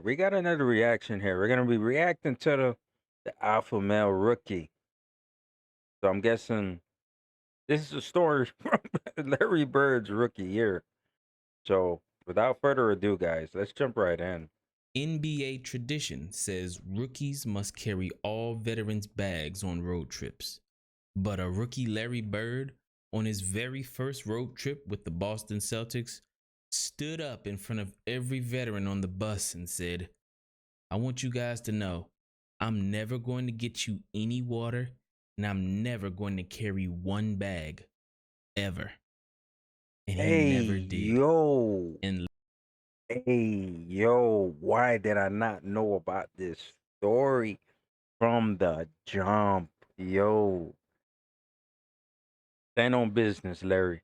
right, we got another reaction here. We're gonna be reacting to the alpha male rookie. So I'm guessing this is a story from Larry Bird's rookie year. So without further ado, guys, let's jump right in. NBA tradition says rookies must carry all veterans' bags on road trips. But a rookie Larry Bird, on his very first road trip with the Boston Celtics, stood up in front of every veteran on the bus and said, I want you guys to know I'm never going to get you any water, and I'm never going to carry one bag, ever. And he Hey, never did. yo. And Hey, yo. Why did I not know about this story from the jump? Yo. Stand on business, Larry.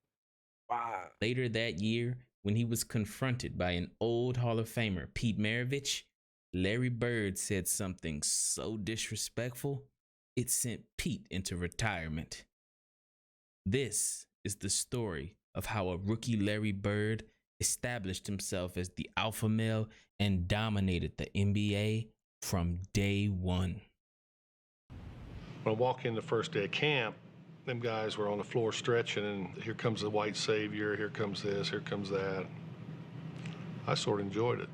Wow. later that year, when he was confronted by an old Hall of Famer, Pete Maravich, Larry Bird said something so disrespectful, it sent Pete into retirement. This is the story of how a rookie Larry Bird established himself as the alpha male and dominated the NBA from day one. When I walk in the first day of camp, them guys were on the floor stretching, and here comes the white savior, here comes this, here comes that. I sort of enjoyed it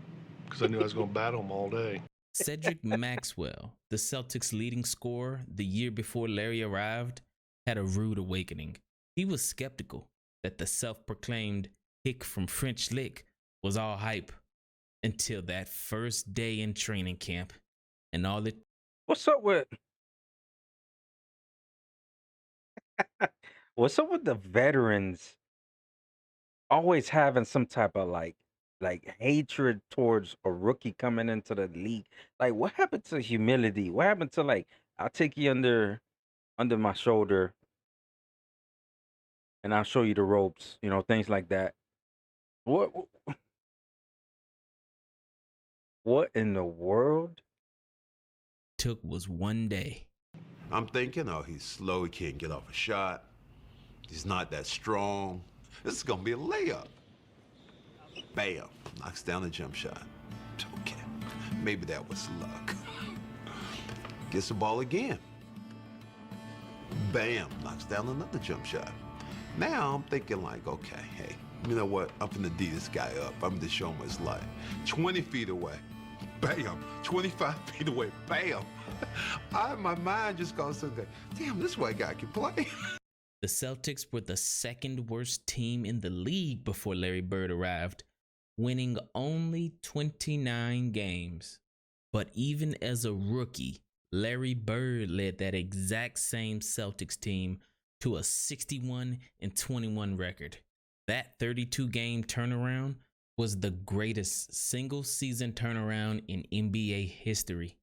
because I knew I was going to battle them all day. Cedric Maxwell, the Celtics' leading scorer the year before Larry arrived, had a rude awakening. He was skeptical that the self-proclaimed hick from French Lick was all hype until that first day in training camp, and all it What's up with what's up with the veterans always having some type of like hatred towards a rookie coming into the league? Like what happened to humility? What happened to like I'll take you under my shoulder and I'll show you the ropes, things like that. What what in the world? took was one day. I'm thinking, oh, he's slow, he can't get off a shot. He's not that strong. This is gonna be a layup. Bam, knocks down the jump shot. Okay, maybe that was luck. Gets the ball again. Bam, knocks down another jump shot. Now I'm thinking like, okay, hey, you know what? I'm gonna D this guy up. I'm gonna show him what it's like. 20 feet away. Bam, 25 feet away, bam. My mind just goes to the, damn, this white guy can play. The Celtics were the second worst team in the league before Larry Bird arrived, winning only 29 games. But even as a rookie, Larry Bird led that exact same Celtics team to a 61-21 record. That 32-game turnaround was the greatest single-season turnaround in NBA history.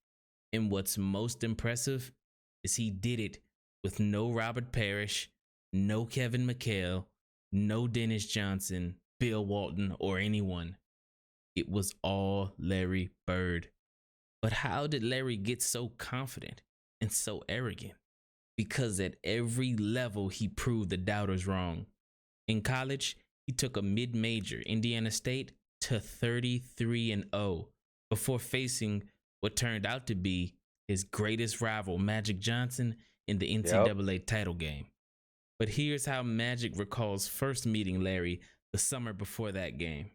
And what's most impressive is he did it with no Robert Parrish, no Kevin McHale, no Dennis Johnson, Bill Walton, or anyone. It was all Larry Bird. But how did Larry get so confident and so arrogant? Because at every level, he proved the doubters wrong. In college, he took a mid-major, Indiana State, to 33-0 before facing what turned out to be his greatest rival, Magic Johnson, in the NCAA title game. But here's how Magic recalls first meeting Larry the summer before that game.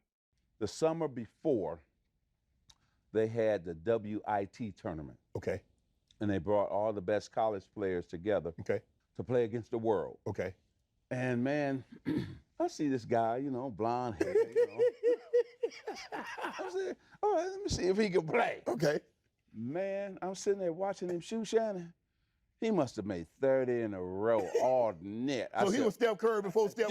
The summer before, they had the WIT tournament. Okay. And they brought all the best college players together Okay. to play against the world. Okay. And man, I see this guy, blonde hair, I said, all right, let me see if he can play. Okay. Man, I'm sitting there watching him shoot Shannon. He must have made 30 in a row all net. So he was Steph Curry before Steph.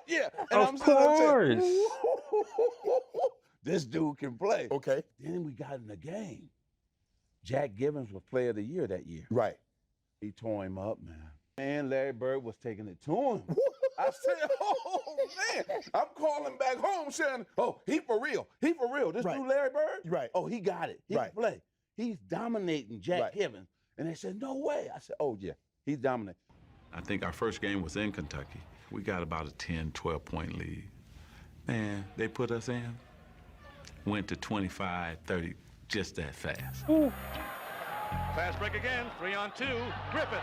Yeah. And Of I'm sitting there saying, course. this dude can play. Okay. Then we got in the game. Jack Gibbons was player of the year that year. Right. He tore him up, man. And Larry Bird was taking it to him. I said, oh, man. I'm calling back home saying, oh, he for real. He for real. This Right. dude, Larry Bird? Right. Oh, he got it. He Right. can play. He's dominating Jack Right. Gibbons. And they said, no way. I said, oh, yeah, he's dominating. I think our first game was in Kentucky. We got about a 10, 12-point lead. Man, they put us in. went to 25, 30 just that fast. Fast break again, 3-on-2. Griffith.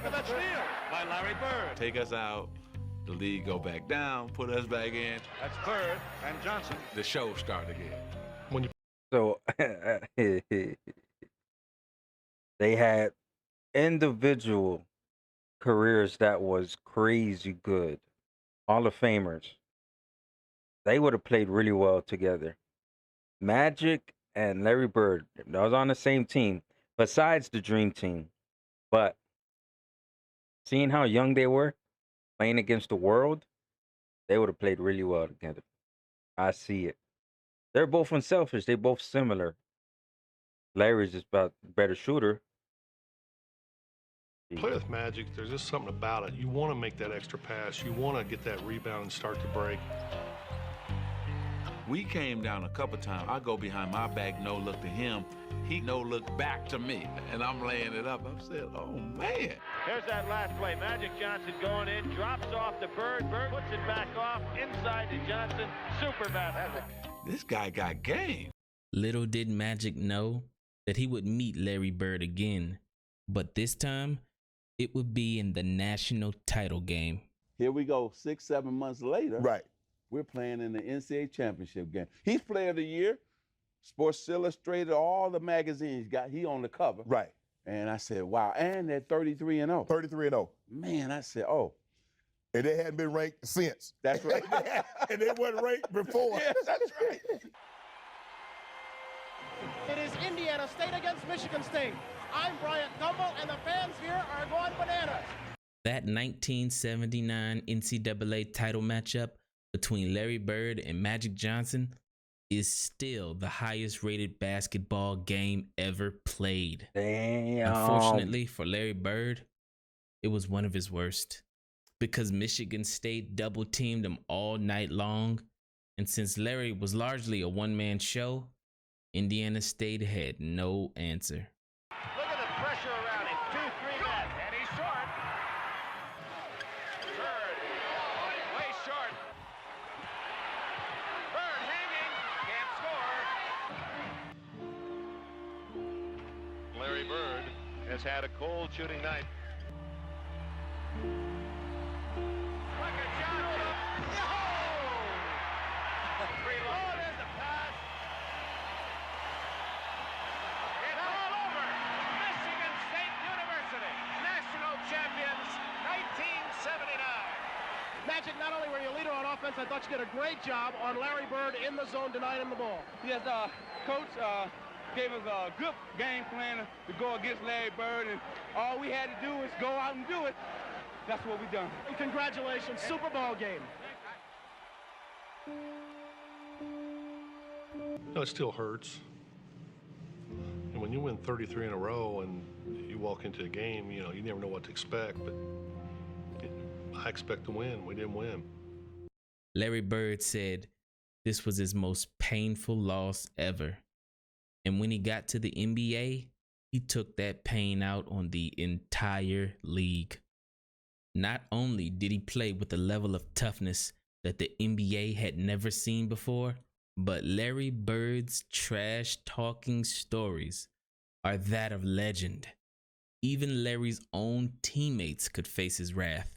And that's steal by Larry Bird. Take us out, the league go back down, put us back in. That's Bird and Johnson. The show start again. So they had individual careers that was crazy good. Hall of Famers. They would have played really well together. Magic and Larry Bird, that was on the same team, besides the Dream Team. But seeing how young they were, playing against the world, they would have played really well together. I see it. They're both unselfish. They're both similar. Larry's just about better shooter. Play with Magic, there's just something about it. You want to make that extra pass. You want to get that rebound and start to break. We came down a couple times. I go behind my back, no look to him. He no look back to me. And I'm laying it up. I'm saying, oh, man. Here's that last play. Magic Johnson going in, drops off to Bird. Bird puts it back off, inside to Johnson. Super basket. This guy got game. Little did Magic know that he would meet Larry Bird again, but this time it would be in the national title game. Here we go, 6-7 months later. Right. We're playing in the NCAA championship game. He's player of the year. Sports Illustrated, all the magazines he on the cover. Right. And I said, wow. And they're 33-0. 33-0. Man, I said, oh. And they hadn't been ranked since. That's right. And they weren't ranked before. Yes, that's right. It is Indiana State against Michigan State. I'm Bryant Gumbel, and the fans here are going bananas. That 1979 NCAA title matchup between Larry Bird and Magic Johnson is still the highest rated basketball game ever played. Damn. Unfortunately for Larry Bird, it was one of his worst because Michigan State double teamed him all night long. And since Larry was largely a one-man show, Indiana State had no answer. Look at the pressure around him. 2-3 net, and he's short. Bird, way short. Bird hanging, can't score. Larry Bird has had a cold shooting night. Look at Johnson. Oh, there's the pass. It's all over. Michigan State University, national champions, 1979. Magic, not only were you a leader on offense, I thought you did a great job on Larry Bird in the zone, denying him the ball. Yes, Coach gave us a good game plan to go against Larry Bird, and all we had to do was go out and do it. That's what we done. And congratulations, Super Bowl game. No, it still hurts. And when you win 33 in a row and you walk into a game, you never know what to expect. But I expect to win. We didn't win. Larry Bird said this was his most painful loss ever. And when he got to the NBA, he took that pain out on the entire league. Not only did he play with a level of toughness that the NBA had never seen before, but Larry Bird's trash-talking stories are that of legend. Even Larry's own teammates could face his wrath.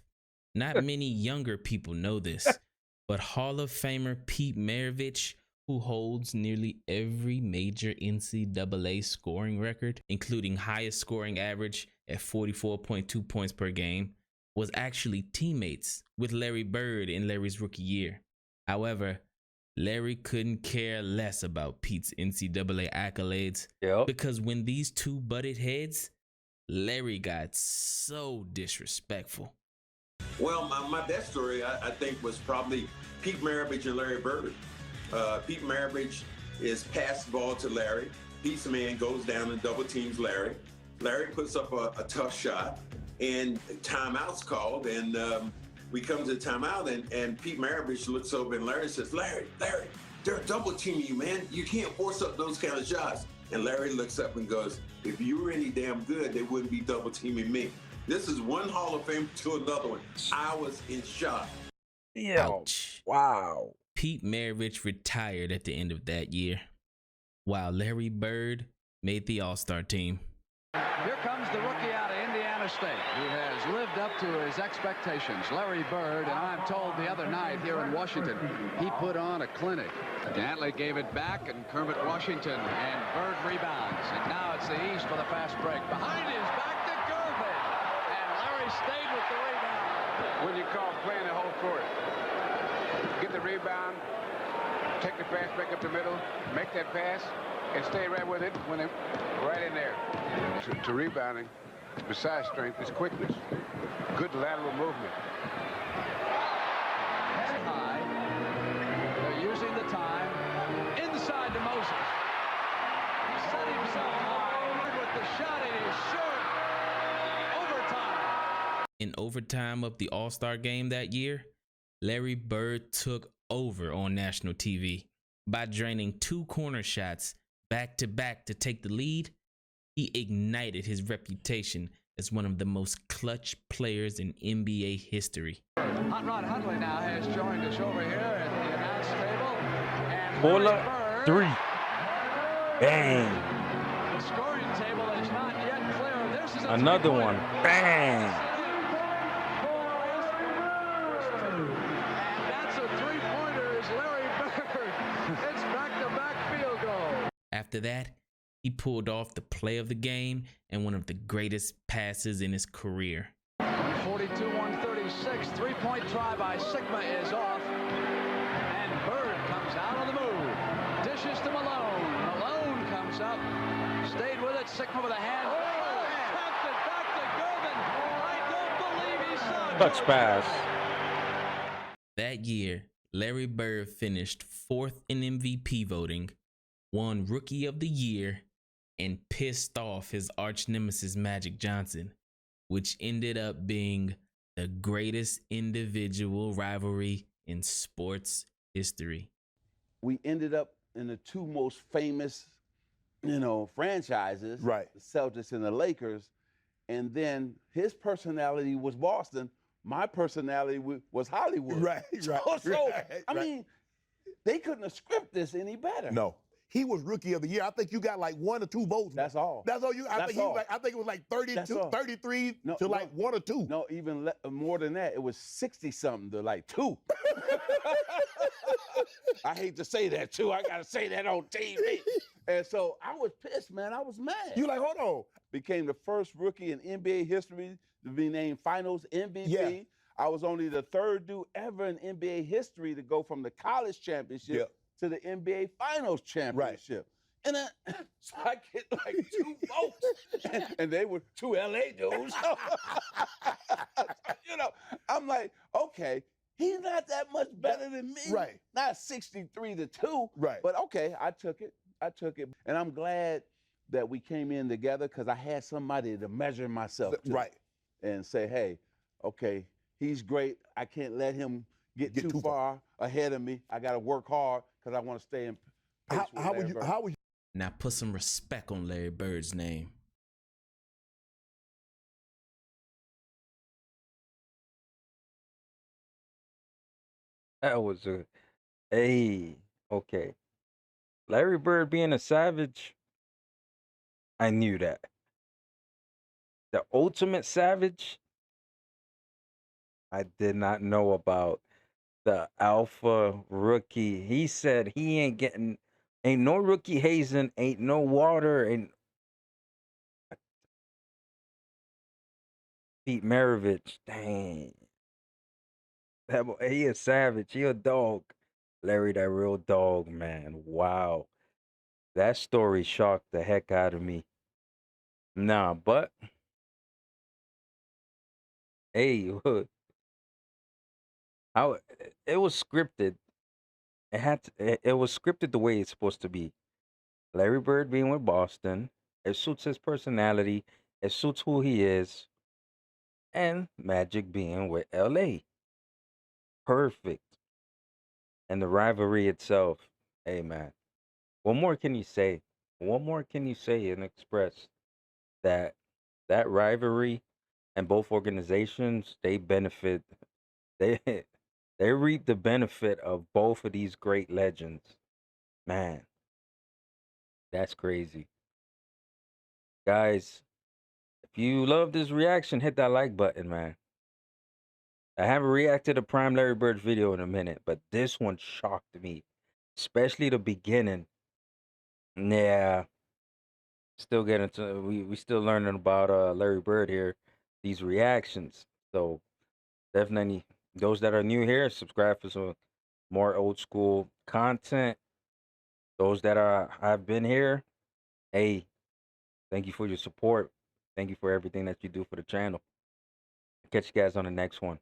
Not many younger people know this, but Hall of Famer Pete Maravich, who holds nearly every major NCAA scoring record, including highest scoring average at 44.2 points per game, was actually teammates with Larry Bird in Larry's rookie year. However, Larry couldn't care less about Pete's NCAA accolades because when these two butted heads, Larry got so disrespectful. Well, my best story, I think, was probably Pete Maravich and Larry Bird. Pete Maravich is pass the ball to Larry. Pete's man goes down and double teams Larry. Larry puts up a tough shot, and timeout's called, and we come to the timeout, and Pete Maravich looks over, and Larry says, Larry, they're double teaming you, man. You can't force up those kind of shots. And Larry looks up and goes, if you were any damn good, they wouldn't be double teaming me. This is one Hall of Fame to another one. I was in shock. Yeah. Ouch. Wow. Pete Maravich retired at the end of that year, while Larry Bird made the All-Star team. Here comes the rookie out of Indiana State, who has lived up to his expectations, Larry Bird, and I'm told the other night here in Washington, he put on a clinic. Dantley gave it back, and Kermit Washington, and Bird rebounds, and now it's the East with a fast break. Behind is back to Gervin, and Larry stayed with the rebound. When you call playing the whole court, get the rebound, take the pass back up the middle, make that pass, and stay right with it when they right in there. To rebounding, besides strength, is quickness. Good lateral movement. High. They're using the time. Inside to Moses. Set himself high with the shot. It is short. Overtime. In overtime of the All-Star game that year, Larry Bird took over on national TV by draining 2 corner shots back-to-back to take the lead. He ignited his reputation as one of the most clutch players in NBA history. Hot Rod Hundley now has joined us over here at the announce table. And Bola, Larry Bird, 3. Bang. the scoring table is not yet clear. This is a Another one. three-pointer. Bang. And that's a three-pointer is Larry Bird. It's back-to-back field goal. After that, he pulled off the play of the game and one of the greatest passes in his career. 42-136, three-point try by Sigma is off. And Bird comes out on the move. Dishes to Malone. Malone comes up. Stayed with it. Sigma with a hand. Taps it back to Gervin. I don't believe he saw it. Touch pass. That year, Larry Bird finished 4th in MVP voting, won Rookie of the Year, and pissed off his arch nemesis Magic Johnson, which ended up being the greatest individual rivalry in sports history. We ended up in the 2 most famous, franchises, Right. the Celtics and the Lakers. And then his personality was Boston. My personality was Hollywood. Right, right. I mean, they couldn't have scripted this any better. No. He was rookie of the year. I think you got like 1 or 2 votes. That's all. That's all you. I That's think all. I think it was like 32, all. 33 No, to like 1 or 2. No, even more than that. It was 60-something to like 2. I hate to say that, too. I got to say that on TV. And so I was pissed, man. I was mad. You like, hold on. Became the first rookie in NBA history to be named Finals MVP. Yeah. I was only the 3rd dude ever in NBA history to go from the college championship to the NBA Finals championship. And so I get like 2 votes. And they were 2 LA dudes. I'm like, okay, he's not that much better than me. Right. Not 63-2. Right. But okay, I took it. And I'm glad that we came in together because I had somebody to measure myself to. Right. And say, hey, okay, he's great. I can't let him get too far ahead of me. I got to work hard because I want to stay in pace with Larry Bird. How would you? Now put some respect on Larry Bird's name. That was okay. Larry Bird being a savage, I knew that. The ultimate savage, I did not know about. The alpha rookie. He said he ain't no rookie hazing, ain't no water, and Pete Maravich, dang. That boy, he a savage. He a dog. Larry, that real dog, man. Wow. That story shocked the heck out of me. Nah, but hey, it was scripted. It was scripted the way it's supposed to be. Larry Bird being with Boston, it suits his personality, it suits who he is, and Magic being with LA. Perfect. And the rivalry itself, hey man, what more can you say? What more can you say and express that rivalry and both organizations, they benefit, they They reap the benefit of both of these great legends. Man, that's crazy. Guys, if you love this reaction, hit that like button, man. I haven't reacted to Prime Larry Bird's video in a minute, but this one shocked me, especially the beginning. Yeah, still getting to we still learning about Larry Bird here, these reactions. So definitely those that are new here, subscribe for some more old school content. Those that have been here, hey, thank you for your support. Thank you for everything that you do for the channel. Catch you guys on the next one.